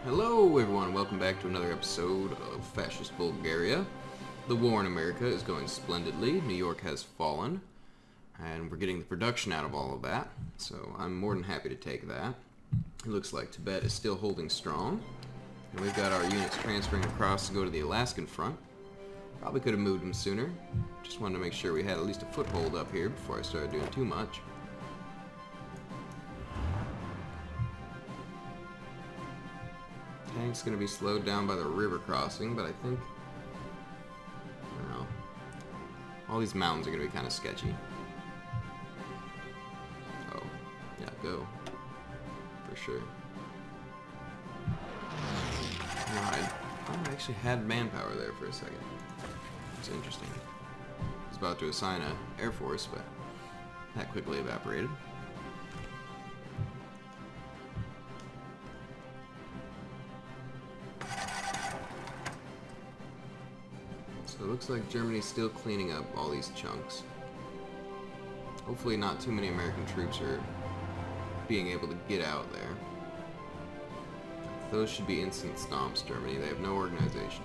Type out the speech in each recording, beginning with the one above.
Hello everyone, welcome back to another episode of Fascist Bulgaria. The war in America is going splendidly. New York has fallen, and we're getting the production out of all of that, so I'm more than happy to take that. It looks like Tibet is still holding strong, and we've got our units transferring across to go to the Alaskan front. Probably could have moved them sooner. Just wanted to make sure we had at least a foothold up here before I started doing too much. Tank's going to be slowed down by the river crossing, but I think, I don't know, all these mountains are going to be kind of sketchy. Oh, yeah, go. For sure. No, I actually had manpower there for a second. It's interesting. I was about to assign an Air Force, but that quickly evaporated. So it looks like Germany's still cleaning up all these chunks. Hopefully not too many American troops are being able to get out there. Those should be instant stomps, Germany. They have no organization.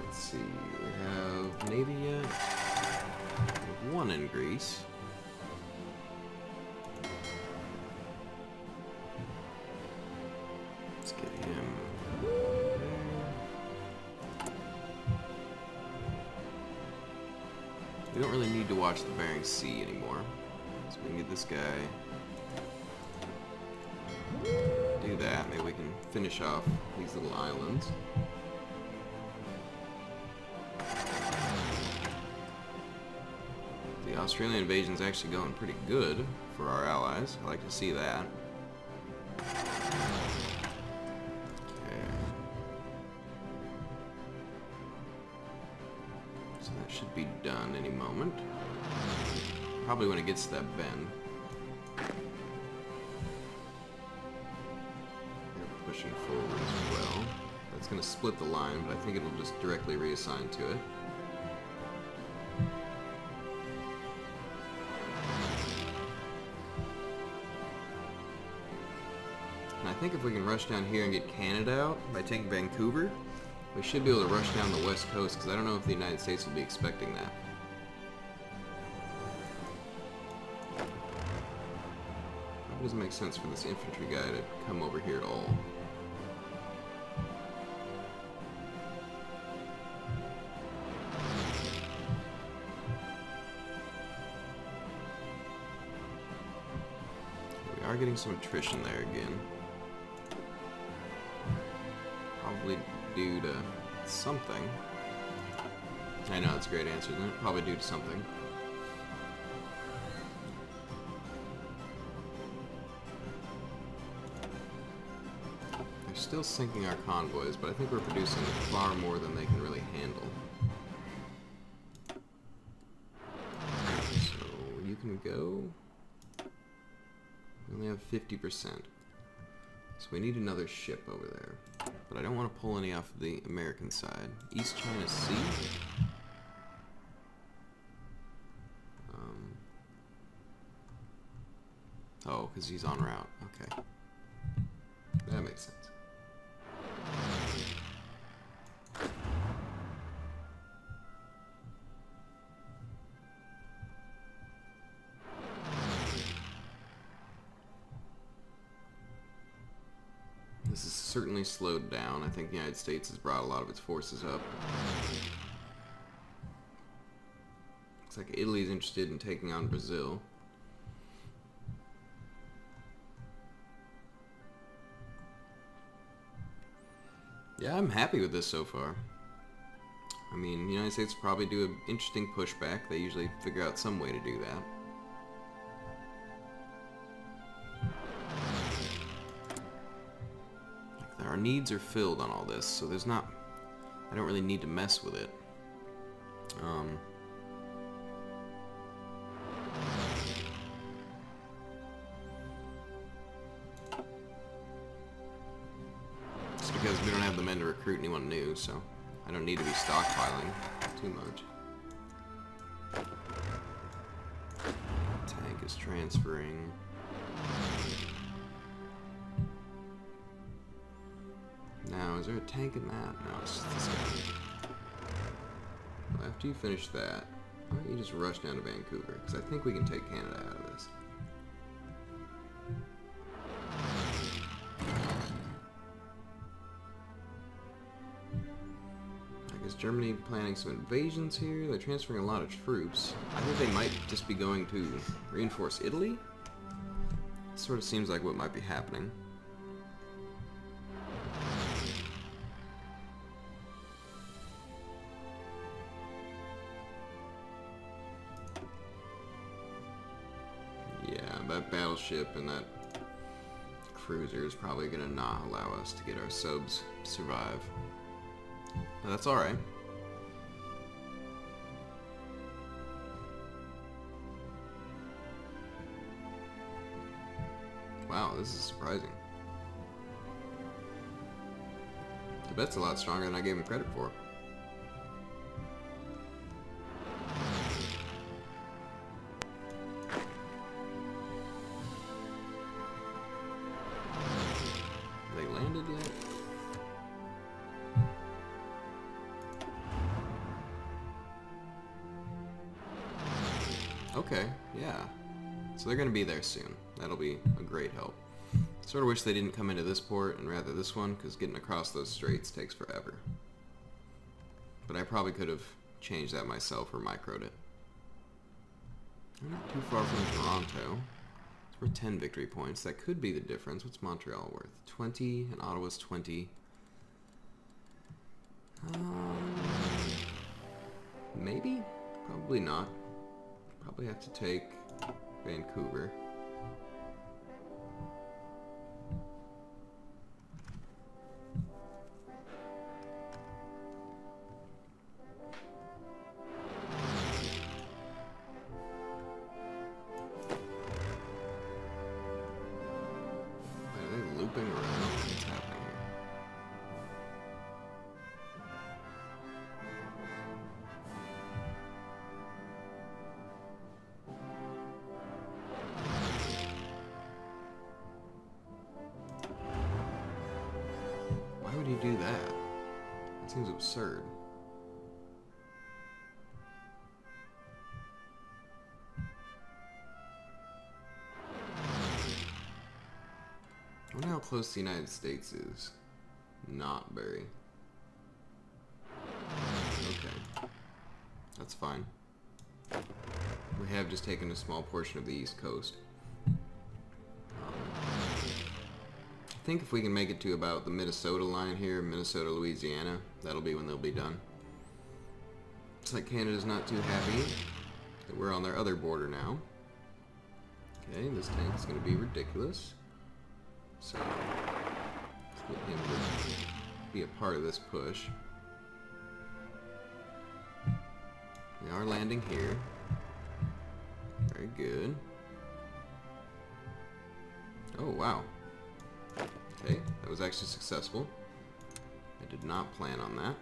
Let's see, we have Navy yet. We have one in Greece. Let's get him there. We don't really need to watch the Bering Sea anymore. So we can get this guy. Do that. Maybe we can finish off these little islands. The Australian invasion is actually going pretty good for our allies. I like to see that. Should be done any moment. Probably when it gets to that bend. They're pushing forward as well. That's going to split the line, but I think it'll just directly reassign to it. And I think if we can rush down here and get Canada out by taking Vancouver, we should be able to rush down the west coast, because I don't know if the United States will be expecting that. It doesn't make sense for this infantry guy to come over here at all. We are getting some attrition there again. Probably due to something. I know, it's a great answer, isn't it? Probably due to something. They're still sinking our convoys, but I think we're producing far more than they can really handle. So, you can go. We only have 50%. So we need another ship over there. But I don't want to pull any off the American side. East China Sea? Oh, because he's en route. Okay. That makes sense. This is certainly slowed down. I think the United States has brought a lot of its forces up. Looks like Italy's interested in taking on Brazil. Yeah, I'm happy with this so far. I mean, the United States will probably do an interesting pushback. They usually figure out some way to do that. Our needs are filled on all this, so there's not... I don't really need to mess with it. Just because we don't have the men to recruit anyone new, so I don't need to be stockpiling too much. just transferring. Now, is there a tank in that? No, it's just this guy. Well, after you finish that, why don't you just rush down to Vancouver? Because I think we can take Canada out of this. I guess Germany planning some invasions here. They're transferring a lot of troops. I think they might just be going to reinforce Italy. It sort of seems like what might be happening. That battleship and that cruiser is probably going to not allow us to get our subs to survive. But that's alright. Wow, this is surprising. Tibet's a lot stronger than I gave him credit for. Okay, yeah. So they're going to be there soon. That'll be a great help. Sort of wish they didn't come into this port and rather this one, because getting across those straits takes forever. But I probably could have changed that myself or microed it. I'm not too far from Toronto. It's worth 10 victory points. That could be the difference. What's Montreal worth? 20, and Ottawa's 20. Maybe? Probably not. Probably have to take Vancouver. Are they looping around? What's happening here? Why would he do that? That seems absurd. I wonder how close the United States is. Not very. Okay. That's fine. We have just taken a small portion of the East Coast. I think if we can make it to about the Minnesota line here, Minnesota, Louisiana, that'll be when they'll be done. Looks like Canada's not too happy that we're on their other border now. Okay, this tank is going to be ridiculous. So, let's get him to be a part of this push. We are landing here. Very good. Oh, wow. Okay, that was actually successful. I did not plan on that.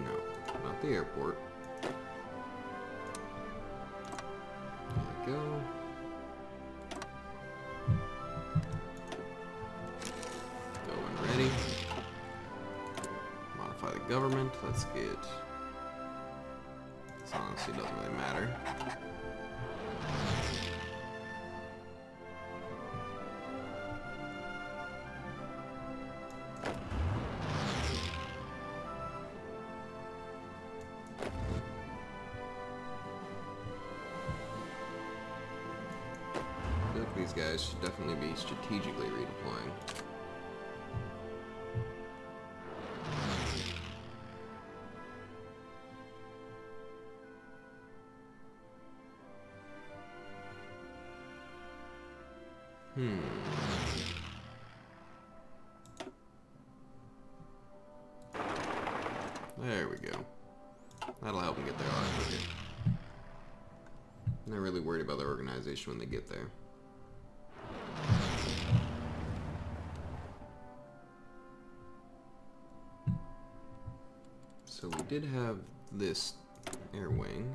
No, not the airport. There we go. Go when ready. Modify the government. Let's get... This honestly doesn't really matter. These guys should definitely be strategically redeploying. There we go. That'll help them get there a lot quicker. I'm not really worried about their organization when they get there. So we did have this air wing.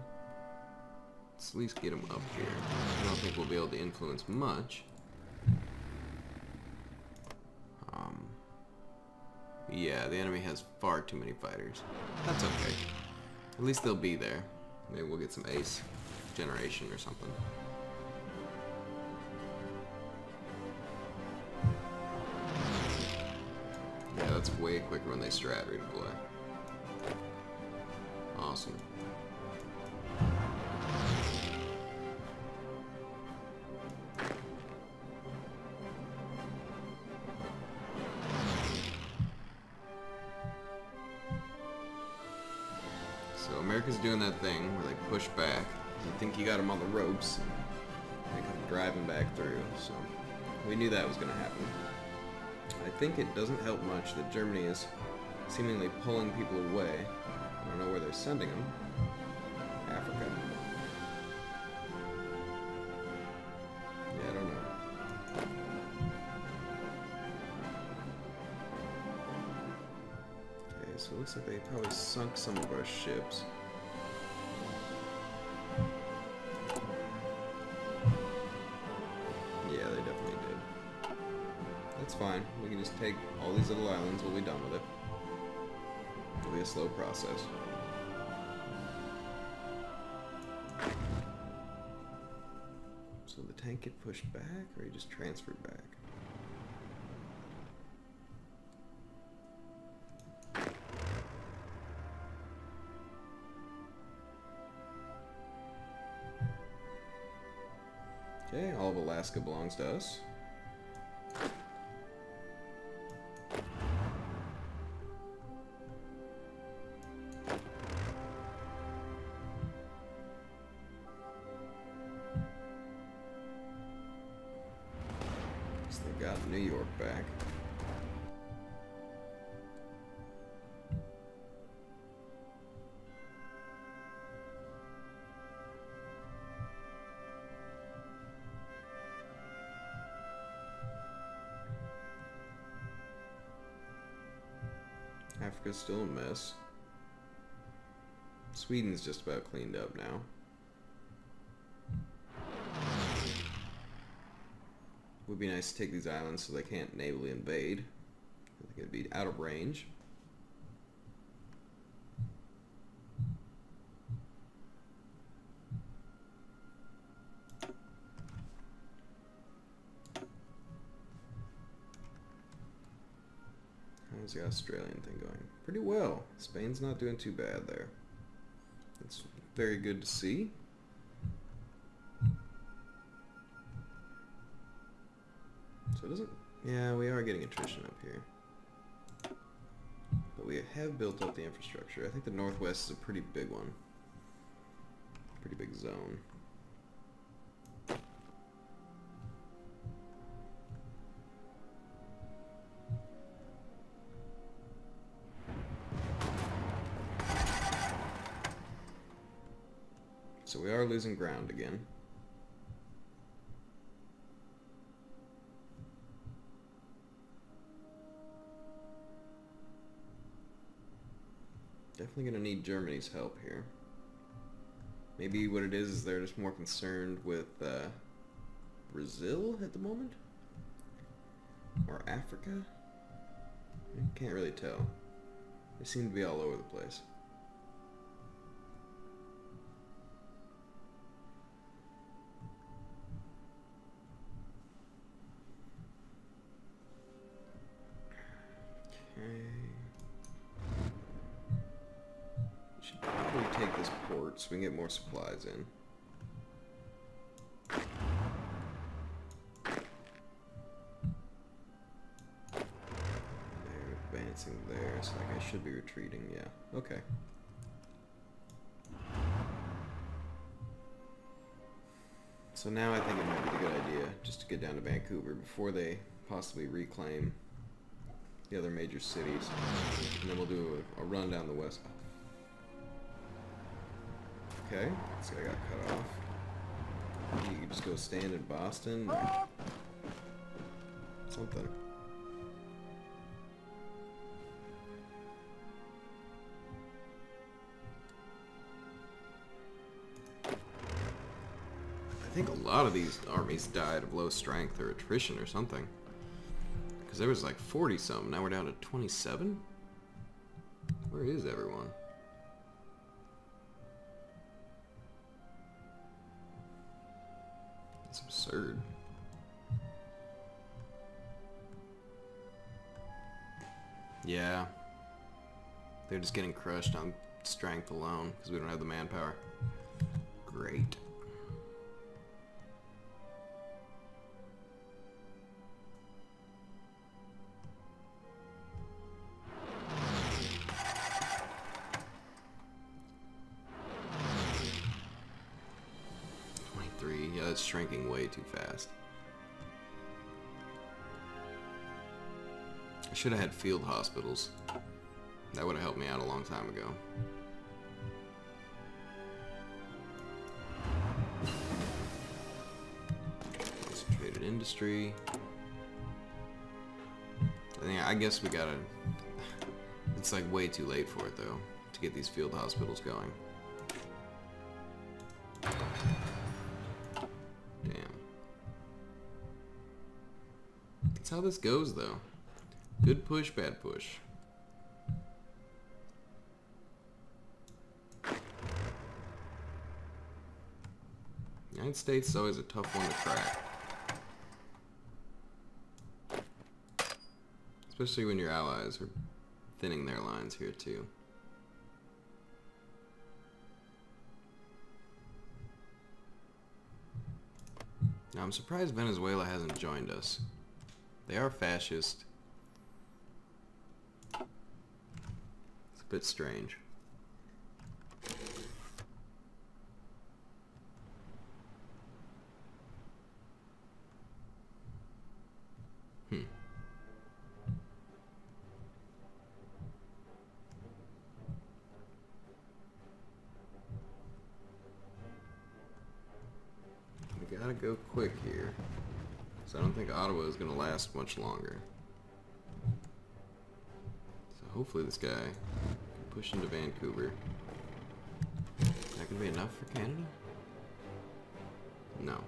Let's at least get them up here. I don't think we'll be able to influence much. Yeah, the enemy has far too many fighters. That's okay. At least they'll be there. Maybe we'll get some ace generation or something. Yeah, that's way quicker when they strat redeploy. Awesome. So America's doing that thing where they push back. You think you got them on the ropes, and they come driving back through. So we knew that was going to happen. I think it doesn't help much that Germany is seemingly pulling people away. I don't know where they're sending them. Africa. Yeah, I don't know. Okay, so it looks like they probably sunk some of our ships. Yeah, they definitely did. That's fine. We can just take all these little islands. We'll be done with it. It'll be a slow process. So the tank get pushed back, or he just transferred back? Okay, all of Alaska belongs to us. So they got New York back. Africa's still a mess. Sweden's just about cleaned up now. Would be nice to take these islands so they can't navally invade. I think it'd be out of range. How's the Australian thing going? Pretty well. Spain's not doing too bad there. It's very good to see. So it doesn't... Yeah, we are getting attrition up here. But we have built up the infrastructure. I think the Northwest is a pretty big one. Pretty big zone. So we are losing ground again. Definitely gonna need Germany's help here. Maybe what it is they're just more concerned with Brazil at the moment? Or Africa? I can't really tell. They seem to be all over the place. Should probably take this port so we can get more supplies in. They're advancing there, so like I should be retreating, yeah. Okay. So now I think it might be a good idea just to get down to Vancouver before they possibly reclaim the other major cities. And then we'll do a run down the west. Okay, this guy got cut off. You can just go stand in Boston or something. think a lot of these armies died of low strength or attrition or something. Because there was like 40-something. Now we're down to 27? Where is everyone? That's absurd. Yeah. They're just getting crushed on strength alone because we don't have the manpower. Great. Yeah, that's shrinking way too fast. I should have had field hospitals. That would have helped me out a long time ago. Concentrated industry. I guess we gotta... It's like way too late for it though, to get these field hospitals going. That's how this goes, though. Good push, bad push. United States is always a tough one to crack. Especially when your allies are thinning their lines here, too. Now, I'm surprised Venezuela hasn't joined us. They are fascist. It's a bit strange. We gotta go quick here. So I don't think Ottawa is going to last much longer. So hopefully this guy can push into Vancouver. Is that going to be enough for Canada? No.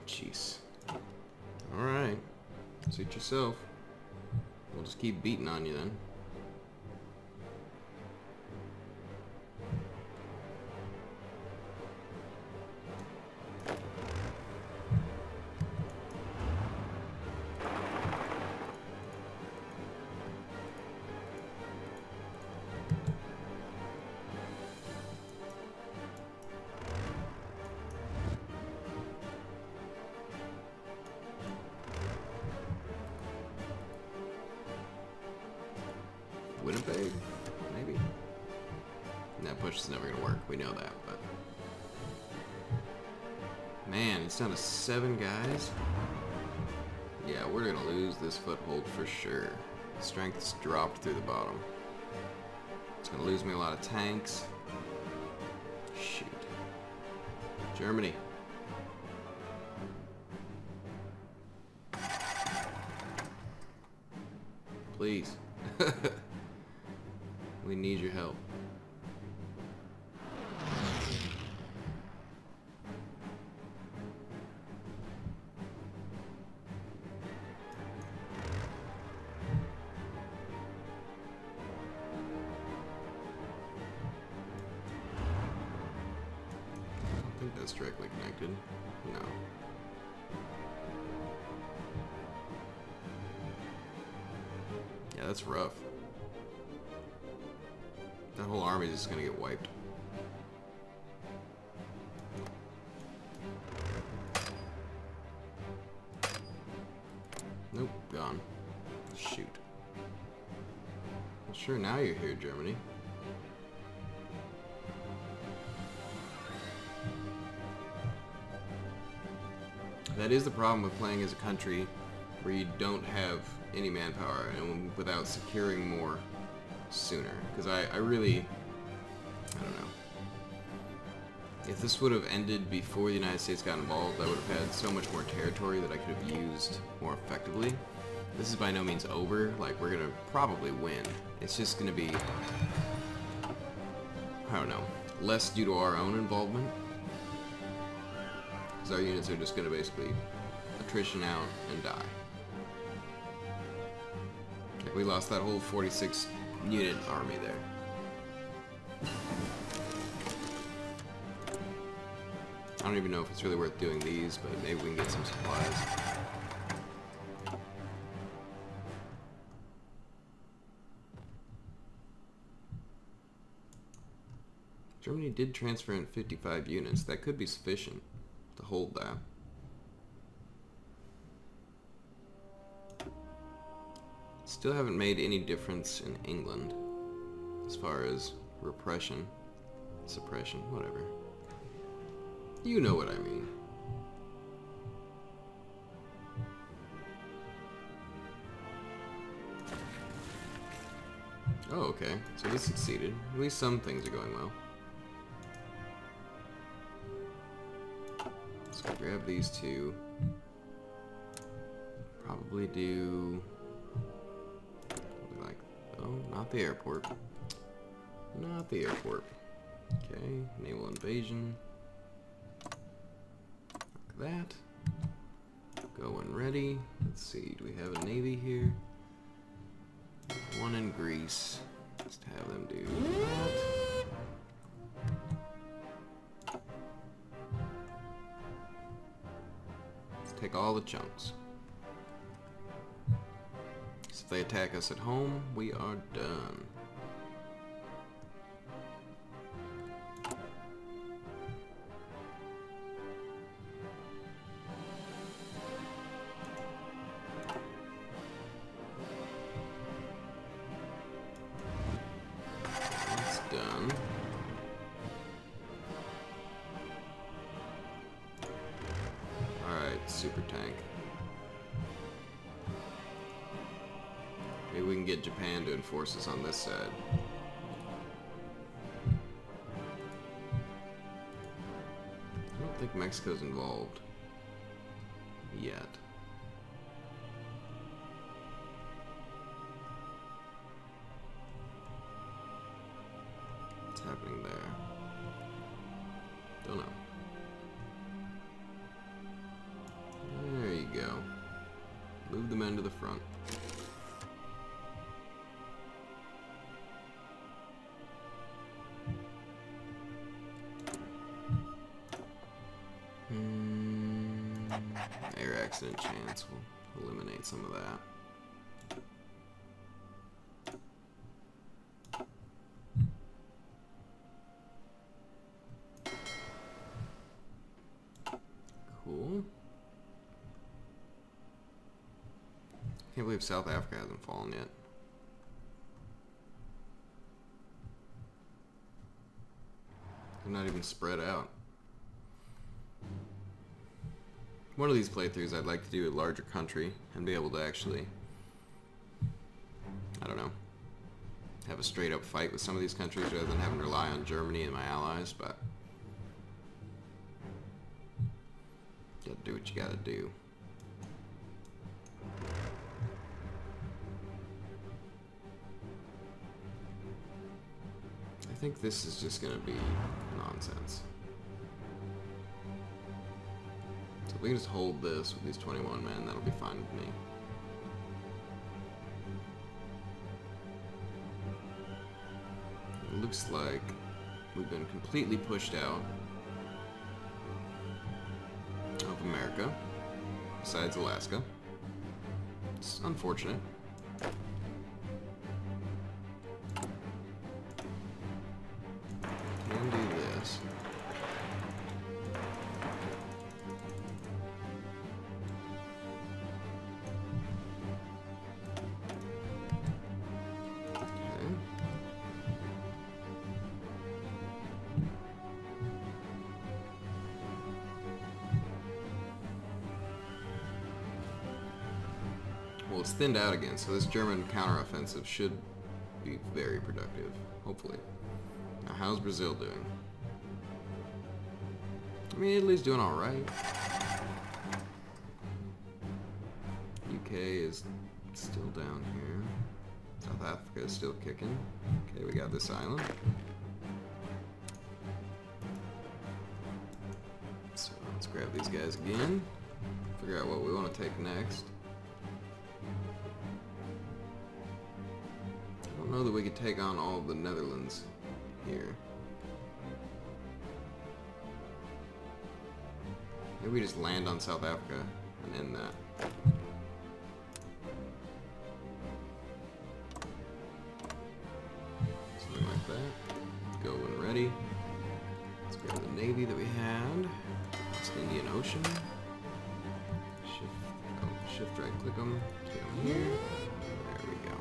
Jeez. Alright. Suit yourself. We'll just keep beating on you then. Winnipeg? Maybe? And that push is never going to work. We know that, but... Man, it's down to 7 guys? Yeah, we're going to lose this foothold for sure. Strength's dropped through the bottom. It's going to lose me a lot of tanks. Shoot. Germany. Please. We need your help. I don't think that's directly connected. No. Yeah, that's rough. That whole army is just gonna get wiped. Nope, gone. Shoot. Well, sure, now you're here, Germany. That is the problem with playing as a country where you don't have any manpower and without securing more sooner. Because I really, I don't know. If this would have ended before the United States got involved, I would have had so much more territory that I could have used more effectively. This is by no means over. Like, we're gonna probably win. It's just gonna be, I don't know, less due to our own involvement Because our units are just going to basically attrition out and die. Like we lost that whole 46 unit army there. I don't even know if it's really worth doing these, but maybe we can get some supplies. Germany did transfer in 55 units. That could be sufficient to hold that. Still haven't made any difference in England as far as repression, suppression, whatever. You know what I mean. Oh, okay. So this succeeded. At least some things are going well. So grab these two. Probably do... like... oh, not the airport. Not the airport. Okay, naval invasion. Like that. Go and ready. Let's see, do we have a navy here? One in Greece. Just have them do that. Let's take all the chunks. So if they attack us at home, we are done. Done. Alright, super tank. Maybe we can get Japan to enforce us on this side. I don't think Mexico's involved yet. Happening there? Don't know. There you go. Move the men to the front. Air accident chance. We'll eliminate some of that. Cool. Can't believe South Africa hasn't fallen yet. They're not even spread out. One of these playthroughs I'd like to do a larger country and be able to actually, I don't know, have a straight up fight with some of these countries rather than having to rely on Germany and my allies, but gotta do what you gotta do. I think this is just gonna be nonsense. So if we can just hold this with these 21 men, that'll be fine with me. It looks like we've been completely pushed out of America, besides Alaska. It's unfortunate. Can do this. Okay. Well, it's thinned out again, so this German counteroffensive should be very productive, hopefully. Now, how's Brazil doing? I mean, Italy's doing alright. UK is still down here. South Africa is still kicking. Okay, we got this island. So let's grab these guys again. Figure out what we want to take next. I don't know that we could take on all of the Netherlands here. Maybe we just land on South Africa and end that. Something like that. Go when ready. Let's grab the Navy that we had. It's Indian Ocean. Shift right click them. Take them here. There we go.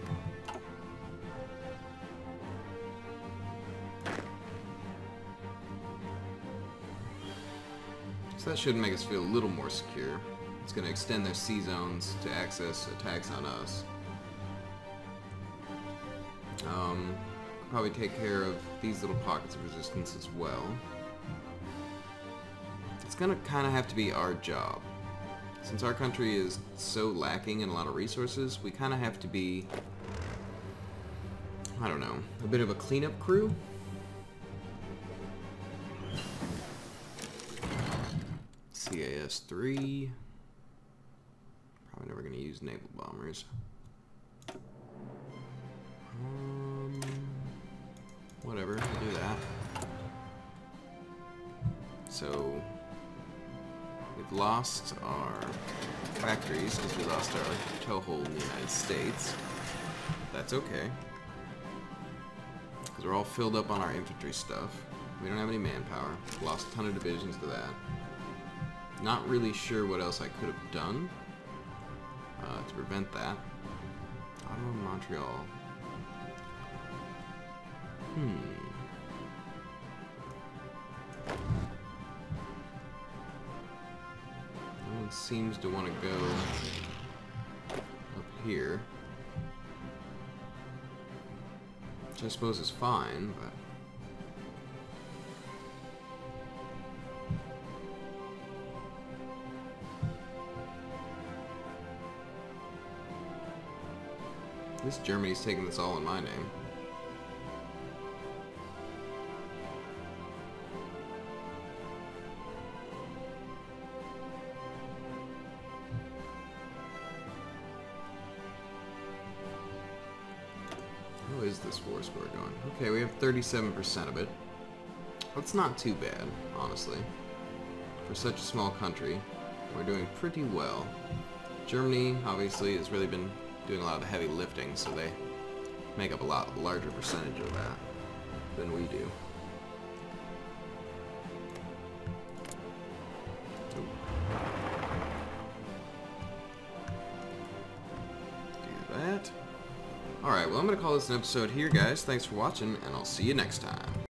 So that should make us feel a little more secure. It's going to extend their sea zones to access attacks on us. Probably take care of these little pockets of resistance as well. It's going to kind of have to be our job. Since our country is so lacking in a lot of resources, we kind of have to be, I don't know, a bit of a cleanup crew. CAS-3. Probably never going to use naval bombers. Whatever, we'll do that. So, we've lost our factories because we lost our toehold in the United States. That's okay. Because we're all filled up on our infantry stuff. We don't have any manpower. Lost a ton of divisions to that. Not really sure what else I could have done to prevent that. Ottawa, Montreal. No one seems to want to go up here. Which I suppose is fine, but... At least Germany's taking this all in my name. How is this war score going? Okay, we have 37% of it. That's not too bad, honestly. For such a small country, we're doing pretty well. Germany, obviously, has really been doing a lot of the heavy lifting, so they make up a lot larger percentage of that than we do. Do that. Alright, well, I'm going to call this an episode here, guys. Thanks for watching, and I'll see you next time.